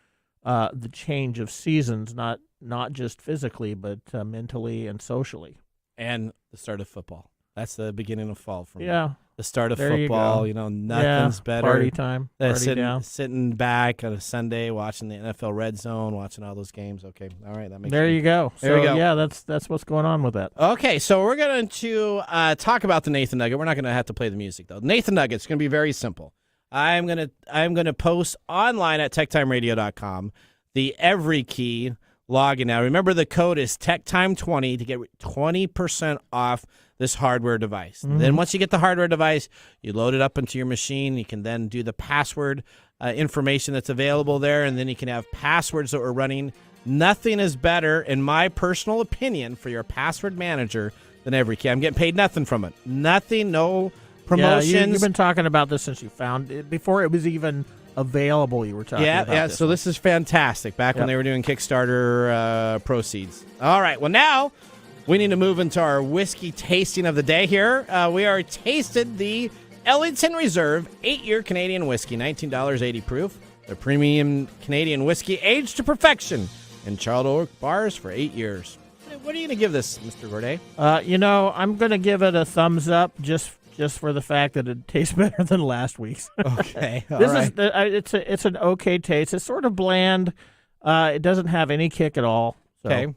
the change of seasons, not just physically, but mentally and socially. And the start of football. That's the beginning of fall for me. Yeah. The start of There football, you go. nothing's better Party time. than Party down. sitting back on a Sunday watching the NFL Red Zone, watching all those games. Okay, all right, that makes There sense. you go. There we So go. yeah, that's what's going on with that. Okay, so we're going to talk about the Nathan Nugget. We're not going to have to play the music though. Nathan Nugget's going to be very simple. I'm going to post online at techtimeradio.com the every key login. Now remember the code is TechTime20 to get 20% off this hardware device. Mm-hmm. Then once you get the hardware device, you load it up into your machine. You can then do the password information that's available there, and then you can have passwords that we're running. Nothing is better, in my personal opinion, for your password manager than every key. I'm getting paid nothing from it. Nothing, no promotions. Yeah, you've been talking about this since you found it. Before it was even available, you were talking about this. So this is fantastic. Back when they were doing Kickstarter proceeds. All right, well now we need to move into our whiskey tasting of the day here. We are tasted the Ellington Reserve 8-year Canadian whiskey, $19.80 proof. The premium Canadian whiskey aged to perfection in charred oak bars for 8 years. What are you going to give this, Mr. Gorday? I'm going to give it a thumbs up just for the fact that it tastes better than last week's. Okay, it's an okay taste. It's sort of bland. It doesn't have any kick at all. So. Okay.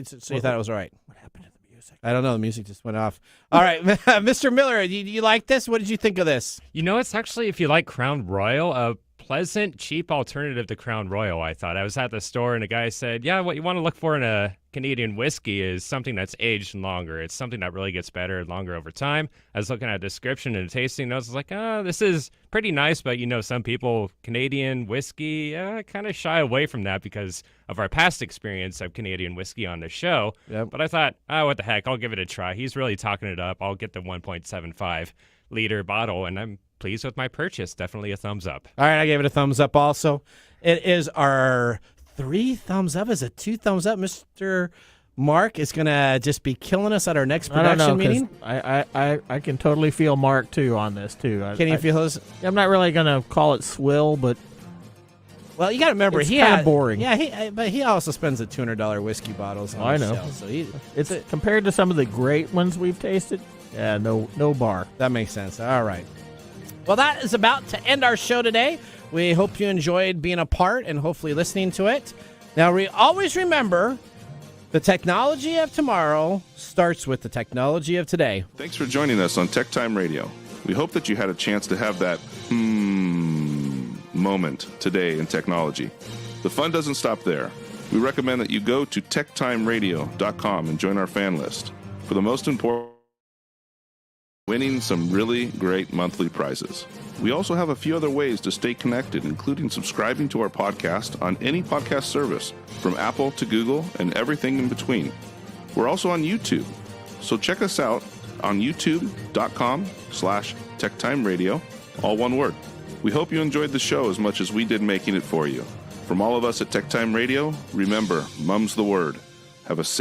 So you thought it was all right. What happened to the music? I don't know. The music just went off. All right, Mr. Miller, do you like this? What did you think of this? It's actually, if you like Crown Royal, pleasant, cheap alternative to Crown Royal, I thought. I was at the store and a guy said, yeah, what you want to look for in a Canadian whiskey is something that's aged longer. It's something that really gets better and longer over time. I was looking at a description and a tasting notes. I was like, oh, this is pretty nice, but some people, Canadian whiskey, kind of shy away from that because of our past experience of Canadian whiskey on the show. Yep. But I thought, what the heck, I'll give it a try. He's really talking it up. I'll get the 1.75 liter bottle, and I'm pleased with my purchase. Definitely a thumbs up. All right, I gave it a thumbs up also. It is our 3 thumbs up. Is it 2 thumbs up? Mr. Mark is going to just be killing us at our next production meeting. I can totally feel Mark, too, on this, too. Can you feel his? I'm not really going to call it swill, but... Well, you got to remember, it's kind of boring. Yeah, but he also spends the $200 whiskey bottles on the shelf, so it's compared to some of the great ones we've tasted, yeah, no bar. That makes sense. All right. Well, that is about to end our show today. We hope you enjoyed being a part and hopefully listening to it. Now, we always remember the technology of tomorrow starts with the technology of today. Thanks for joining us on TechTime Radio. We hope that you had a chance to have that moment today in technology. The fun doesn't stop there. We recommend that you go to techtimeradio.com and join our fan list. For the most important, winning some really great monthly prizes. We also have a few other ways to stay connected, including subscribing to our podcast on any podcast service, from Apple to Google and everything in between. We're also on YouTube, so check us out on youtube.com/techtimeradio, all one word. We hope you enjoyed the show as much as we did making it for you. From all of us at TechTime Radio, remember, mum's the word. Have a safe